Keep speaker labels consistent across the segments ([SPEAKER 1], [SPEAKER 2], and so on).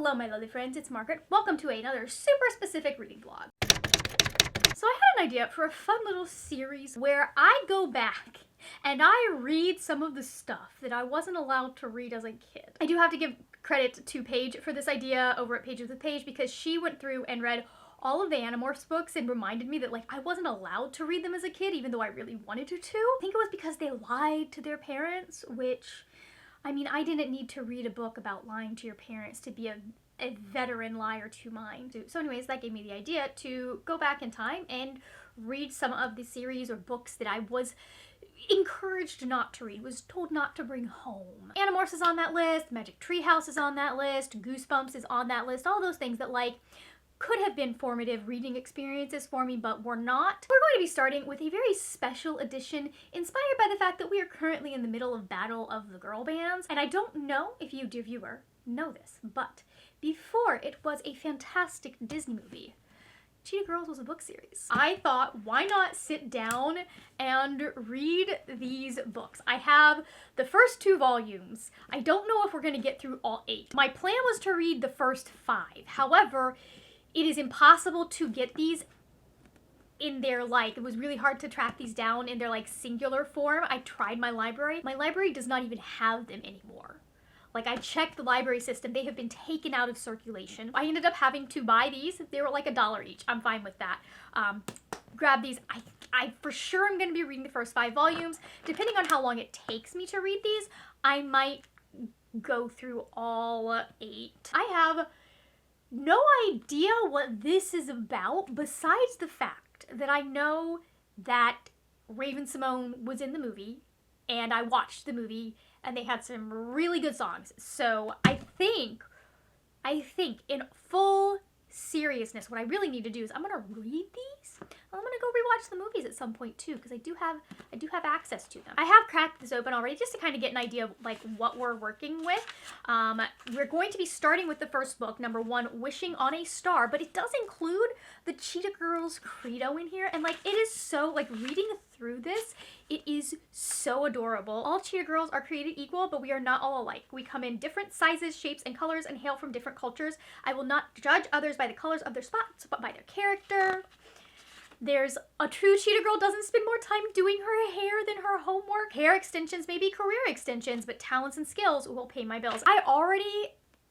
[SPEAKER 1] Hello my lovely friends, it's Margaret. Welcome to another super specific reading vlog. So I had an idea for a fun little series where I go back and I read some of the stuff that I wasn't allowed to read as a kid. I do have to give credit to Paige for this idea over at Pages with Paige because she went through and read all of the Animorphs books and reminded me that I wasn't allowed to read them as a kid even though I really wanted to. I think it was because they lied to their parents, which, I mean, I didn't need to read a book about lying to your parents to be a veteran liar to mine. So anyways, that gave me the idea to go back in time and read some of the series or books that I was encouraged not to read, was told not to bring home. Animorphs is on that list, Magic Treehouse is on that list, Goosebumps is on that list, all those things that could have been formative reading experiences for me, but were not. We're going to be starting with a very special edition inspired by the fact that we are currently in the middle of Battle of the Girl Bands. And I don't know if you, dear viewer, know this, but before it was a fantastic Disney movie, Cheetah Girls was a book series. I thought, why not sit down and read these books? I have the first 2 volumes. I don't know if we're going to get through all 8. My plan was to read the first 5. However, it is impossible to get these in their, it was really hard to track these down in their, singular form. I tried my library. My library does not even have them anymore. I checked the library system. They have been taken out of circulation. I ended up having to buy these. They were $1 each. I'm fine with that. Grab these. I for sure am going to be reading the first 5 volumes. Depending on how long it takes me to read these, I might go through all 8. I have no idea what this is about besides the fact that I know that Raven-Symoné was in the movie and I watched the movie and they had some really good songs. So I think in full seriousness, what I really need to do is I'm gonna read these. I'm gonna go rewatch the movies at some point too, because I do have access to them. I have cracked this open already just to kind of get an idea of what we're working with. We're going to be starting with the first book, number 1, Wishing on a Star, but it does include the Cheetah Girls credo in here, and it is so, reading through this, it is so adorable. All Cheetah Girls are created equal, but we are not all alike. We come in different sizes, shapes, and colors and hail from different cultures. I will not judge others by the colors of their spots, but by their character. There's a true Cheetah Girl doesn't spend more time doing her hair than her homework. Hair extensions may be career extensions, but talents and skills will pay my bills. I already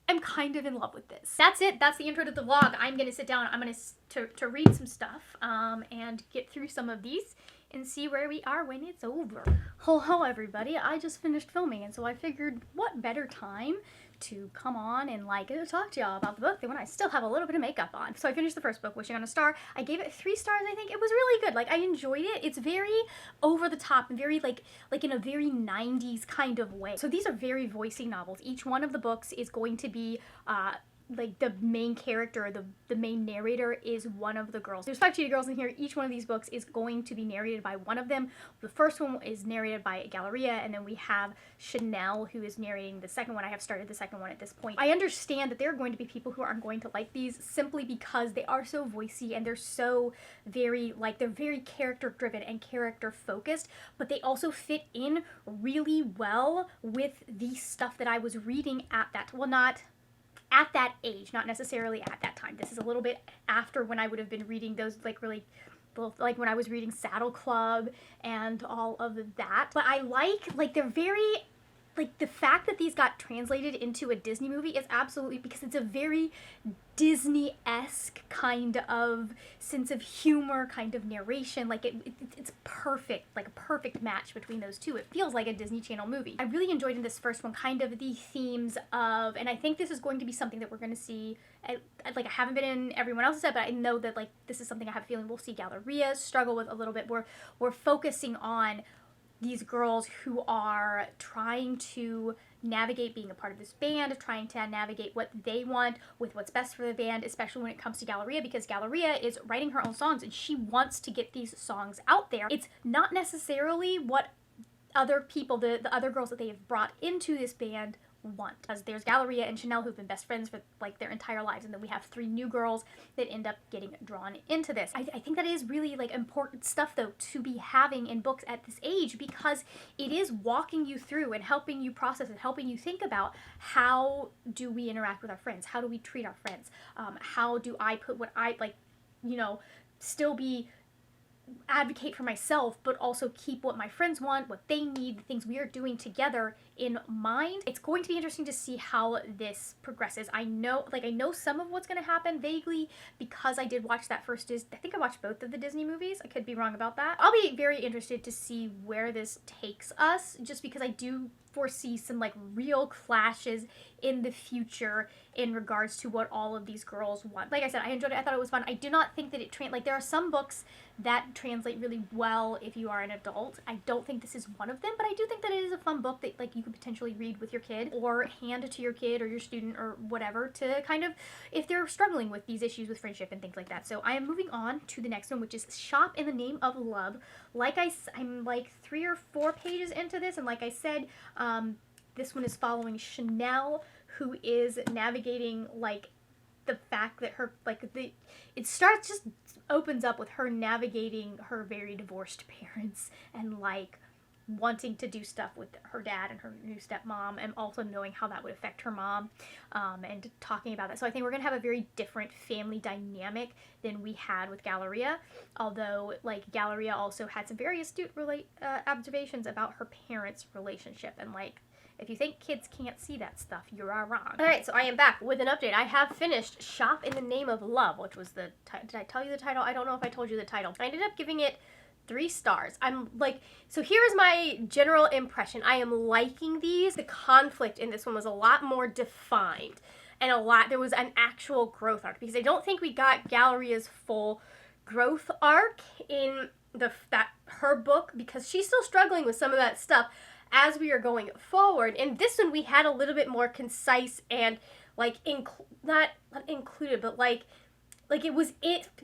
[SPEAKER 1] am kind of in love with this. That's it. That's the intro to the vlog. I'm going to sit down. I'm going to read some stuff and get through some of these and see where we are when it's over. Hello everybody. I just finished filming, and so I figured what better time to come on and talk to y'all about the book than when I still have a little bit of makeup on. So I finished the first book, Wishing on a Star. I gave it 3 stars, I think. It was really good. I enjoyed it. It's very over the top and very like in a very 90s kind of way. So these are very voicey novels. Each one of the books is going to be the main character, the main narrator is one of the girls. There's 5 Cheetah Girls in here. Each one of these books is going to be narrated by one of them. The first one is narrated by Galleria, and then we have Chanel, who is narrating the second one. I have started the second one at this point. I understand that there are going to be people who aren't going to like these simply because they are so voicey and they're so very, they're very character driven and character focused, but they also fit in really well with the stuff that I was reading at that, well, not at that age, not necessarily at that time. This is a little bit after when I would have been reading those really, when I was reading Saddle Club and all of that. But I they're very, the fact that these got translated into a Disney movie is absolutely because it's a very Disney-esque kind of sense of humor, kind of narration. It's perfect, a perfect match between those two. It feels like a Disney Channel movie. I really enjoyed in this first one kind of the themes of, and I think this is going to be something that we're going to see, I haven't been in everyone else's set, but I know that this is something I have a feeling we'll see Galleria struggle with a little bit. We're focusing on these girls who are trying to navigate being a part of this band, trying to navigate what they want with what's best for the band, especially when it comes to Galleria, because Galleria is writing her own songs and she wants to get these songs out there. It's not necessarily what other people, the other girls that they have brought into this band want. Because there's Galleria and Chanel who've been best friends for like their entire lives, and then we have 3 new girls that end up getting drawn into this. I think that is really like important stuff though to be having in books at this age, because it is walking you through and helping you process and helping you think about how do we interact with our friends, how do we treat our friends, how do I put what I like, you know, still be advocate for myself, but also keep what my friends want, what they need, the things we are doing together in mind. It's going to be interesting to see how this progresses. I know some of what's going to happen vaguely because I did watch that first I think I watched both of the Disney movies. I could be wrong about that. I'll be very interested to see where this takes us, just because I do foresee some like real clashes in the future in regards to what all of these girls want. Like I said, I enjoyed it. I thought it was fun. I do not think that it like there are some books that translate really well if you are an adult. I don't think this is one of them, but I do think that it is a fun book that like you could potentially read with your kid or hand it to your kid or your student or whatever to kind of, if they're struggling with these issues with friendship and things like that. So I am moving on to the next one, which is Shop in the Name of Love. Like I'm like 3 or 4 pages into this, and like I said, this one is following Chanel, who is navigating like the fact that her just opens up with her navigating her very divorced parents and like wanting to do stuff with her dad and her new stepmom, and also knowing how that would affect her mom, and talking about that. So I think we're gonna have a very different family dynamic than we had with Galleria, although like Galleria also had some very astute observations about her parents' relationship, and like if you think kids can't see that stuff, you are wrong. Alright, so I am back with an update. I have finished Shop in the Name of Love, which was did I tell you the title? I don't know if I told you the title. I ended up giving it 3 stars. I'm like, so here's my general impression. I am liking these. The conflict in this one was a lot more defined, and there was an actual growth arc, because I don't think we got Galleria's full growth arc in her book, because she's still struggling with some of that stuff as we are going forward. In this one, we had a little bit more concise and like not included, but like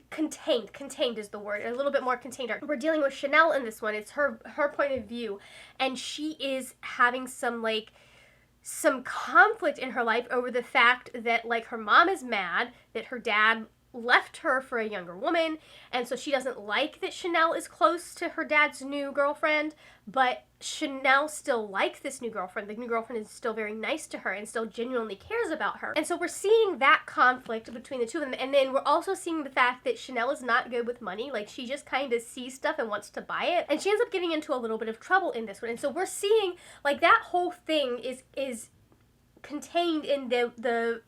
[SPEAKER 1] contained is the word, a little bit more contained. We're dealing with Chanel in this one. It's her point of view, and she is having some conflict in her life over the fact that like her mom is mad that her dad left her for a younger woman, and so she doesn't like that Chanel is close to her dad's new girlfriend, but Chanel still likes this new girlfriend. The new girlfriend is still very nice to her and still genuinely cares about her. And so we're seeing that conflict between the two of them, and then we're also seeing the fact that Chanel is not good with money. Like, she just kind of sees stuff and wants to buy it, and she ends up getting into a little bit of trouble in this one. And so we're seeing like that whole thing is contained in the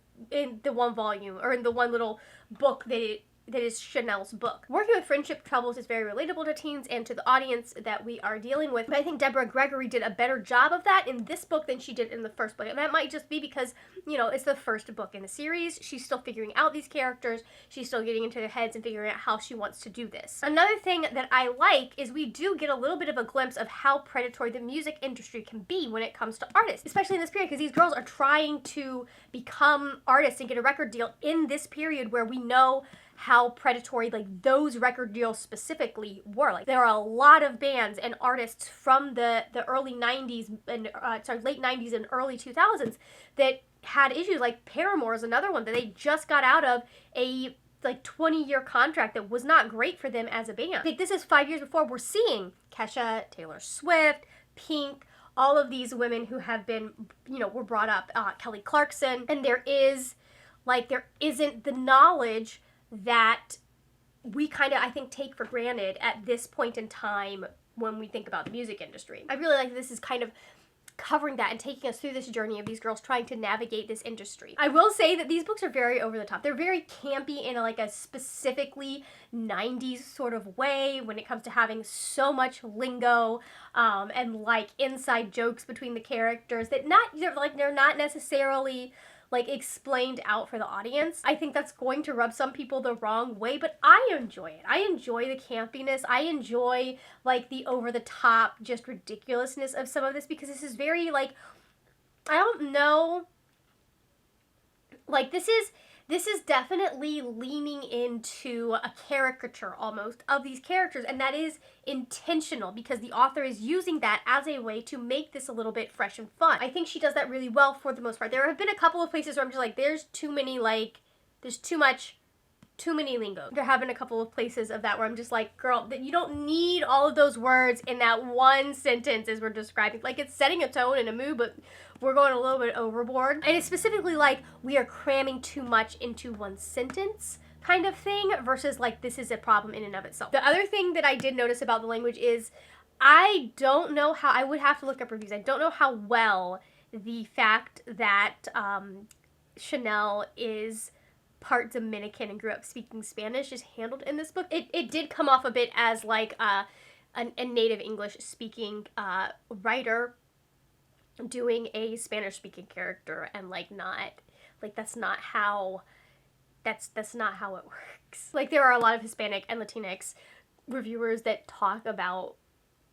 [SPEAKER 1] one volume, or in the one little book that is Chanel's book. Working with friendship troubles is very relatable to teens and to the audience that we are dealing with, but I think Deborah Gregory did a better job of that in this book than she did in the first book. And that might just be because, you know, it's the first book in the series. She's still figuring out these characters. She's still getting into their heads and figuring out how she wants to do this. Another thing that I like is we do get a little bit of a glimpse of how predatory the music industry can be when it comes to artists, especially in this period, because these girls are trying to become artists and get a record deal in this period where we know how predatory like those record deals specifically were. Like, there are a lot of bands and artists from the early 90s and late 90s and early 2000s that had issues. Like Paramore is another one that they just got out of a like 20-year contract that was not great for them as a band. Like, this is 5 years before we're seeing Kesha, Taylor Swift, Pink, all of these women who have been, you know, were brought up, Kelly Clarkson, and there isn't the knowledge that we kind of, I think, take for granted at this point in time when we think about the music industry. I really like this is kind of covering that and taking us through this journey of these girls trying to navigate this industry. I will say that these books are very over the top. They're very campy in a specifically 90s sort of way when it comes to having so much lingo and like inside jokes between the characters that they're not necessarily like explained out for the audience. I think that's going to rub some people the wrong way, but I enjoy it. I enjoy the campiness. I enjoy like the over the top just ridiculousness of some of this, because this is very like, I don't know, like this is This is definitely leaning into a caricature almost of these characters, and that is intentional because the author is using that as a way to make this a little bit fresh and fun. I think she does that really well for the most part. There have been a couple of places where I'm just like, there's too many, like, there's too many lingo. There have been a couple of places of that where I'm just like, girl, that you don't need all of those words in that one sentence as we're describing. Like, it's setting a tone and a mood, but we're going a little bit overboard. And it's specifically like, we are cramming too much into one sentence kind of thing versus like, this is a problem in and of itself. The other thing that I did notice about the language is, I don't know how, I would have to look up reviews. I don't know how well the fact that Chanel is part Dominican and grew up speaking Spanish is handled in this book. It did come off a bit as like a native English speaking writer doing a Spanish speaking character, and like not like that's not how it works. Like, there are a lot of Hispanic and Latinx reviewers that talk about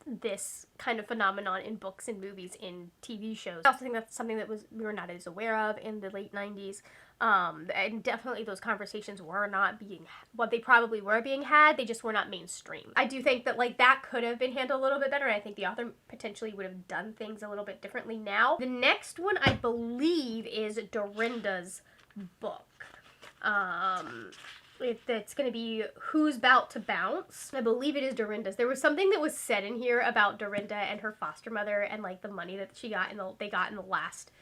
[SPEAKER 1] this kind of phenomenon in books and movies, in TV shows. I also think that's something that we were not as aware of in the late 90s. And definitely those conversations were not being, what they probably were being had, they just were not mainstream. I do think that like that could have been handled a little bit better, and I think the author potentially would have done things a little bit differently now. The next one I believe is Dorinda's book. It's going to be Who's Bout to Bounce. I believe it is Dorinda's. There was something that was said in here about Dorinda and her foster mother and like the money that they got in the last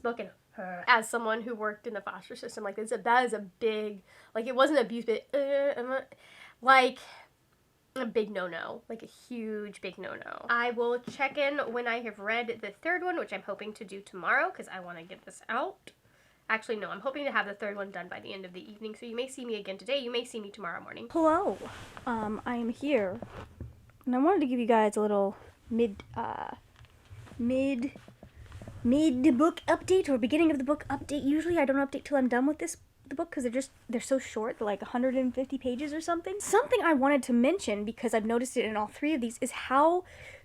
[SPEAKER 1] book, and her, as someone who worked in the foster system, like that is a big, like, it wasn't abuse, but like a big no-no, like a huge big no-no. I will check in when I have read the third one, which I'm hoping to do tomorrow because I want to get this out. Actually, no, I'm hoping to have the third one done by the end of the evening, so you may see me again today. You may see me tomorrow morning.
[SPEAKER 2] Hello, I am here, and I wanted to give you guys a little mid-book update, or beginning of the book update. Usually I don't update till I'm done with the book, because they're so short. They're like 150 pages or something. Something I wanted to mention, because I've noticed it in all three of these, is how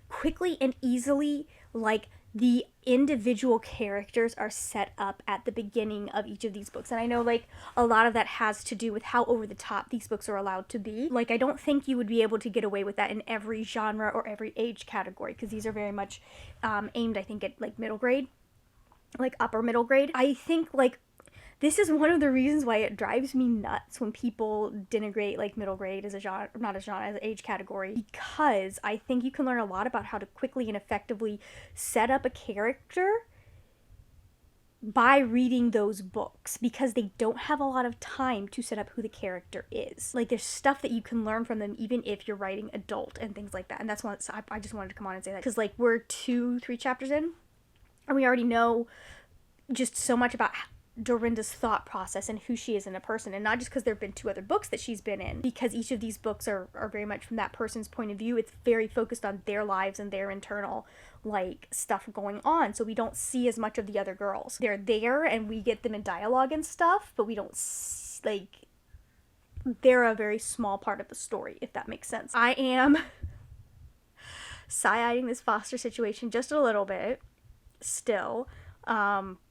[SPEAKER 2] quickly and easily, like, the individual characters are set up at the beginning of each of these books. And I know, like, a lot of that has to do with how over the top these books are allowed to be. Like, I don't think you would be able to get away with that in every genre or every age category, because these are very much aimed, I think, at, like, middle grade, like, upper middle grade. I think, like, this is one of the reasons why it drives me nuts when people denigrate, like, middle grade as a genre, not as genre, as an age category, because I think you can learn a lot about how to quickly and effectively set up a character by reading those books, because they don't have a lot of time to set up who the character is. Like, there's stuff that you can learn from them even if you're writing adult and things like that. And that's why I just wanted to come on and say that, because, like, we're 2-3 chapters in, and we already know just so much about Dorinda's thought process and who she is in a person, and not just because there have been 2 other books that she's been in, because each of these books are very much from that person's point of view. It's very focused on their lives and their internal, like, stuff going on, so we don't see as much of the other girls. They're there and we get them in dialogue and stuff, but we don't, like, they're a very small part of the story, if that makes sense. I am side-eyeing this foster situation just a little bit still.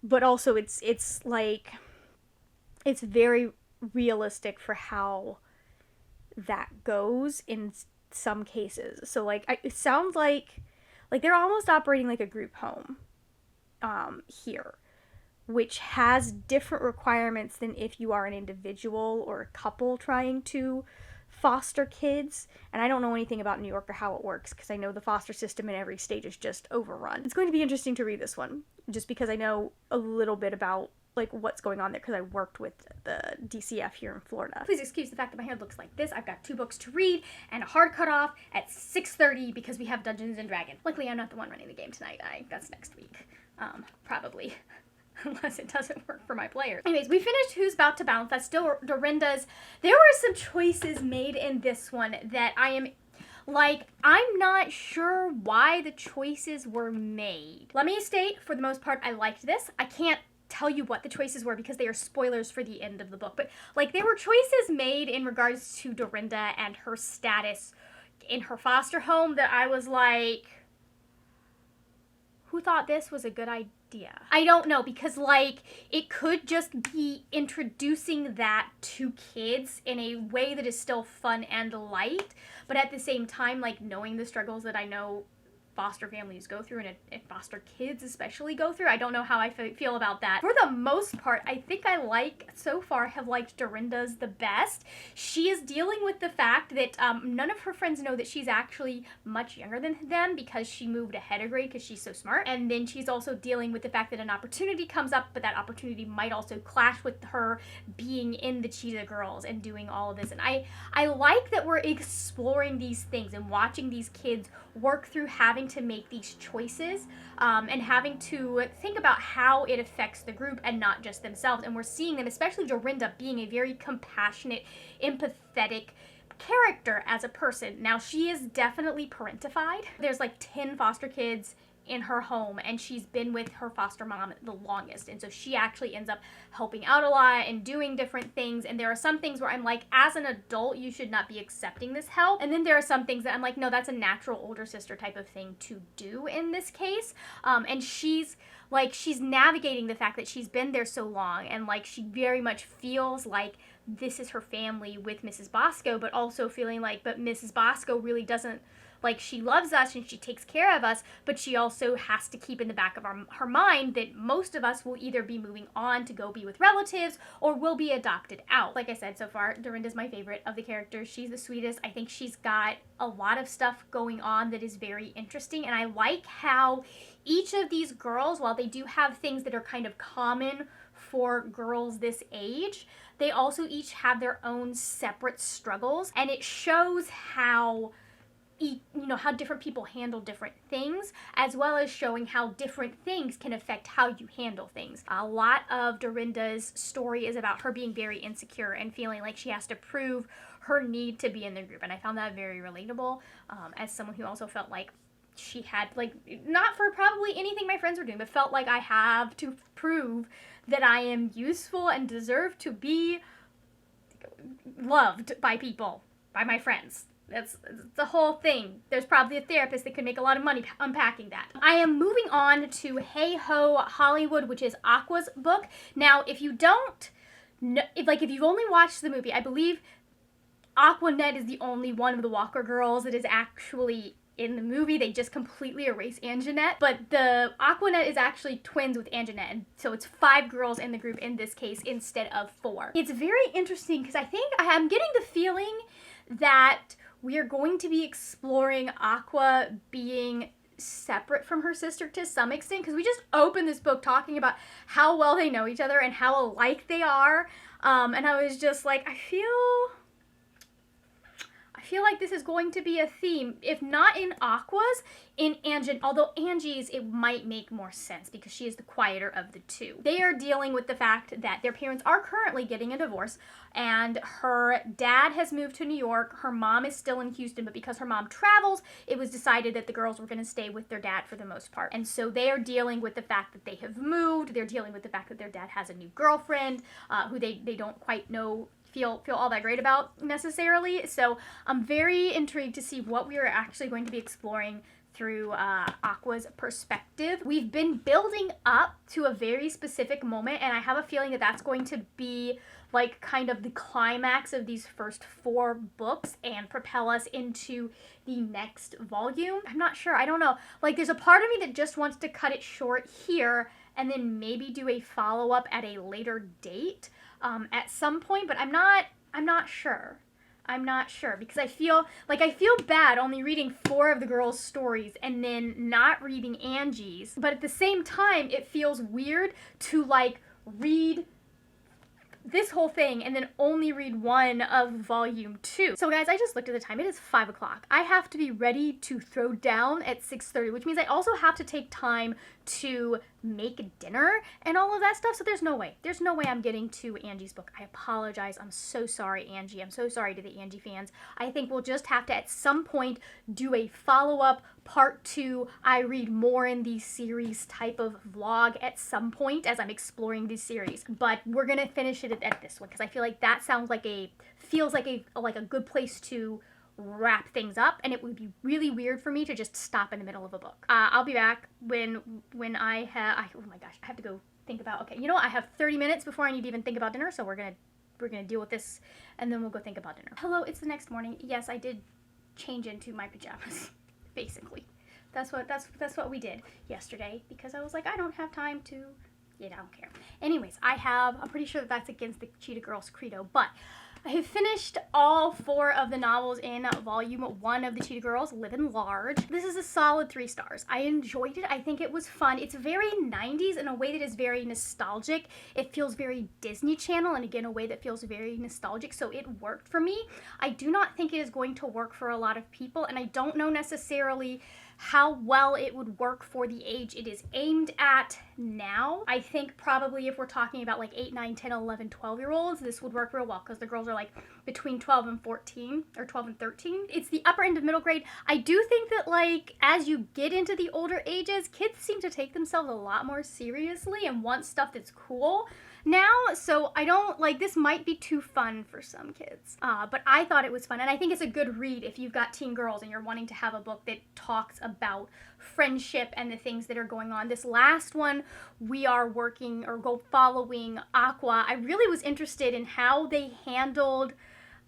[SPEAKER 2] But also it's like, it's very realistic for how that goes in some cases. So, like, it sounds like they're almost operating like a group home, here, which has different requirements than if you are an individual or a couple trying to foster kids. And I don't know anything about New York or how it works, because I know the foster system in every state is just overrun. It's going to be interesting to read this one, just because I know a little bit about, like, what's going on there, because I worked with the DCF here in Florida.
[SPEAKER 1] Please excuse the fact that my hair looks like this. I've got 2 books to read and a hard cutoff at 6:30 because we have Dungeons and Dragons. Luckily, I'm not the one running the game tonight. That's next week, probably. Unless it doesn't work for my players. Anyways, we finished Who's Bout to Bounce. That's still Dorinda's. There were some choices made in this one that I'm not sure why the choices were made. Let me state, for the most part, I liked this. I can't tell you what the choices were because they are spoilers for the end of the book. But, like, there were choices made in regards to Dorinda and her status in her foster home that I was like, who thought this was a good idea? idea. I don't know, because like it could just be introducing that to kids in a way that is still fun and light, but at the same time, like knowing the struggles that I know foster families go through and foster kids especially go through. I don't know how I feel about that. For the most part, I think so far have liked Dorinda's the best. She is dealing with the fact that none of her friends know that she's actually much younger than them because she moved ahead a grade because she's so smart. And then she's also dealing with the fact that an opportunity comes up, but that opportunity might also clash with her being in the Cheetah Girls and doing all of this. And I like that we're exploring these things and watching these kids work through having to make these choices and having to think about how it affects the group and not just themselves. And we're seeing them, especially Dorinda, being a very compassionate, empathetic character as a person. Now, she is definitely parentified. There's like 10 foster kids in her home, and she's been with her foster mom the longest, and so she actually ends up helping out a lot and doing different things. And there are some things where I'm like, as an adult, you should not be accepting this help, and then there are some things that I'm like, no, that's a natural older sister type of thing to do in this case. And she's navigating the fact that she's been there so long, and like she very much feels like this is her family with Mrs. Bosco, but also feeling like, but Mrs. Bosco really doesn't, like, she loves us and she takes care of us, but she also has to keep in the back of her mind that most of us will either be moving on to go be with relatives or will be adopted out. Like I said, so far, Dorinda's my favorite of the characters. She's the sweetest. I think she's got a lot of stuff going on that is very interesting, and I like how each of these girls, while they do have things that are kind of common for girls this age, they also each have their own separate struggles, and it shows how how different people handle different things, as well as showing how different things can affect how you handle things. A lot of Dorinda's story is about her being very insecure and feeling like she has to prove her need to be in the group, and I found that very relatable as someone who also felt like she had, like, not for probably anything my friends were doing, but felt like I have to prove that I am useful and deserve to be loved by people, by my friends. That's the whole thing. There's probably a therapist that could make a lot of money unpacking that. I am moving on to Hey Ho Hollywood, which is Aqua's book. Now, if you don't know, if you've only watched the movie, I believe Aquanet is the only one of the Walker girls that is actually in the movie. They just completely erase Anjanette, but the Aquanet is actually twins with Anjanette, and so it's 5 girls in the group in this case instead of 4. It's very interesting because I think I'm getting the feeling that we are going to be exploring Aqua being separate from her sister to some extent, because we just opened this book talking about how well they know each other and how alike they are, and I was just like, I feel like this is going to be a theme, if not in Aqua's, in Angie, although Angie's, it might make more sense because she is the quieter of the two. They are dealing with the fact that their parents are currently getting a divorce, and her dad has moved to New York. Her mom is still in Houston, but because her mom travels, it was decided that the girls were going to stay with their dad for the most part. And so they are dealing with the fact that they have moved. They're dealing with the fact that their dad has a new girlfriend who they don't quite know feel all that great about necessarily. So I'm very intrigued to see what we are actually going to be exploring through Aqua's perspective. We've been building up to a very specific moment, and I have a feeling that that's going to be like kind of the climax of these first 4 books and propel us into the next volume. I'm not sure. I don't know. Like, there's a part of me that just wants to cut it short here and then maybe do a follow-up at a later date at some point, but I'm not sure. I'm not sure because I feel bad only reading 4 of the girls' stories and then not reading Angie's, but at the same time it feels weird to like read this whole thing and then only read 1 of volume 2. So guys, I just looked at the time. It is 5 o'clock. I have to be ready to throw down at 6:30, which means I also have to take time to make dinner and all of that stuff. So there's no way I'm getting to Angie's book. I apologize. I'm so sorry, Angie. I'm so sorry to the Angie fans. I think we'll just have to at some point do a follow-up part 2. I read more in the series type of vlog at some point as I'm exploring this series. But we're gonna finish it at this one because I feel like that feels like a good place to wrap things up, and it would be really weird for me to just stop in the middle of a book. I'll be back when I have, oh my gosh, I have to go think about, okay, you know what, I have 30 minutes before I need to even think about dinner, so we're gonna deal with this, and then we'll go think about dinner. Hello, it's the next morning. Yes, I did change into my pajamas, basically. That's what we did yesterday, because I was like, I don't have time to, I don't care. Anyways, I'm pretty sure that that's against the Cheetah Girls credo, but I have finished all 4 of the novels in volume 1 of the Cheetah Girls, Living Large. This is a solid 3 stars. I enjoyed it. I think it was fun. It's very 90s in a way that is very nostalgic. It feels very Disney Channel, and again, a way that feels very nostalgic, so it worked for me. I do not think it is going to work for a lot of people, and I don't know necessarily how well it would work for the age it is aimed at now. I think probably if we're talking about like 8, 9, 10, 11, 12-year-olds, this would work real well, because the girls are like between 12 and 14, or 12 and 13. It's the upper end of middle grade. I do think that like as you get into the older ages, kids seem to take themselves a lot more seriously and want stuff that's cool now, so I don't, like, this might be too fun for some kids, but I thought it was fun, and I think it's a good read if you've got teen girls and you're wanting to have a book that talks about friendship and the things that are going on. This last one, we are working or following Aqua. I really was interested in how they handled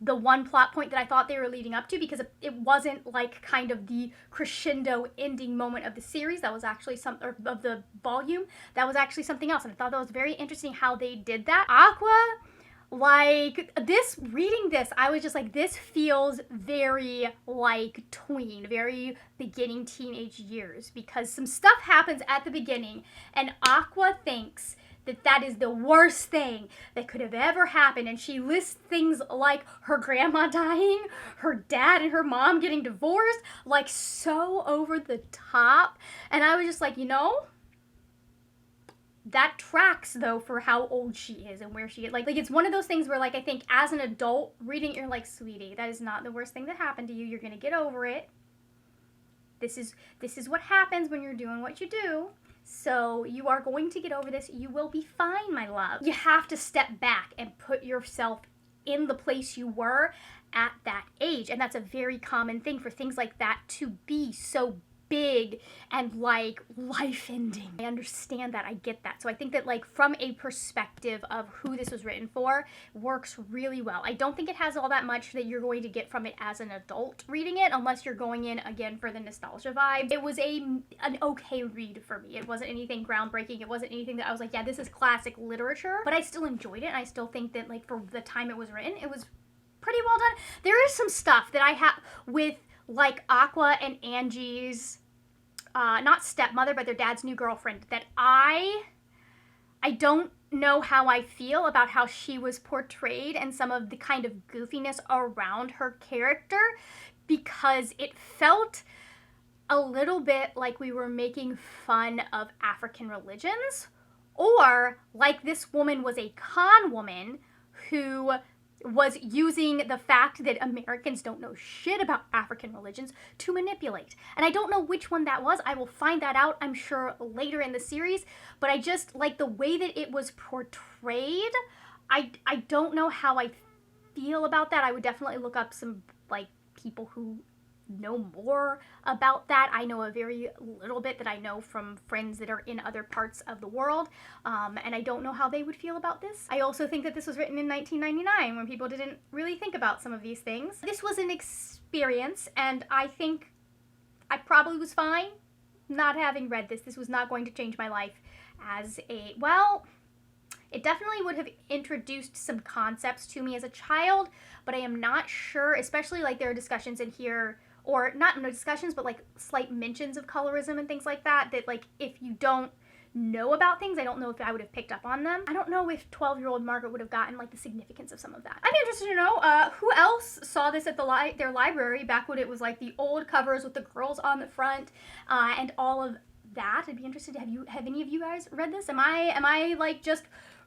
[SPEAKER 1] the one plot point that I thought they were leading up to, because it wasn't like kind of the crescendo ending moment of the series. That was actually of the volume. That was actually something else, and I thought that was very interesting how they did that. Aqua, like, reading this, I was just like, this feels very like tween, very beginning teenage years, because some stuff happens at the beginning, and Aqua thinks that is the worst thing that could have ever happened, and she lists things like her grandma dying, her dad and her mom getting divorced, like so over the top, and I was just like, that tracks though for how old she is and where she is. Like it's one of those things where, like, I think as an adult reading it, you're like, sweetie, that is not the worst thing that happened to you. You're gonna get over it. This is what happens when you're doing what you do. So you are going to get over this. You will be fine, my love. You have to step back and put yourself in the place you were at that age. And that's a very common thing for things like that to be so big and like life-ending. I understand that. I get that. So I think that, like, from a perspective of who this was written for, works really well. I don't think it has all that much that you're going to get from it as an adult reading it, unless you're going in again for the nostalgia vibe. It was an okay read for me. It wasn't anything groundbreaking. It wasn't anything that I was like, yeah, this is classic literature, but I still enjoyed it, and I still think that, like, for the time it was written, it was pretty well done. There is some stuff that I have with, like, Aqua and Angie's not stepmother, but their dad's new girlfriend, that I don't know how I feel about how she was portrayed and some of the kind of goofiness around her character, because it felt a little bit like we were making fun of African religions, or like this woman was a con woman who was using the fact that Americans don't know shit about African religions to manipulate. And I don't know which one that was. I will find that out, I'm sure, later in the series. But I just, like, the way that it was portrayed, I don't know how I feel about that. I would definitely look up some, like, people who know more about that. I know a very little bit that I know from friends that are in other parts of the world, and I don't know how they would feel about this. I also think that this was written in 1999 when people didn't really think about some of these things. This was an experience, and I think I probably was fine not having read this. This was not going to change my life as a, well, it definitely would have introduced some concepts to me as a child, but I am not sure, especially, like, there are discussions in here, or not no discussions, but like slight mentions of colorism and things like that, that, like, if you don't know about things, I don't know if I would have picked up on them. I don't know if 12-year-old Margaret would have gotten, like, the significance of some of that. I'm interested to know who else saw this at their library back when it was like the old covers with the girls on the front and all of that. I'd be interested to have any of you guys read this? Am I like just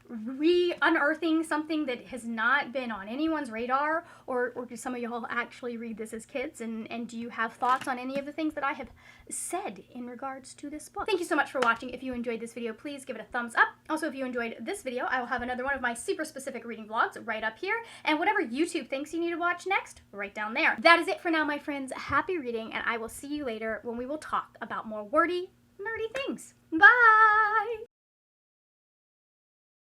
[SPEAKER 1] unearthing something that has not been on anyone's radar? Or do some of y'all actually read this as kids? And do you have thoughts on any of the things that I have said in regards to this book? Thank you so much for watching. If you enjoyed this video, please give it a thumbs up. Also, if you enjoyed this video, I will have another one of my super specific reading vlogs right up here. And whatever YouTube thinks you need to watch next, right down there. That is it for now, my friends. Happy reading, and I will see you later when we will talk about more wordy, nerdy things. Bye!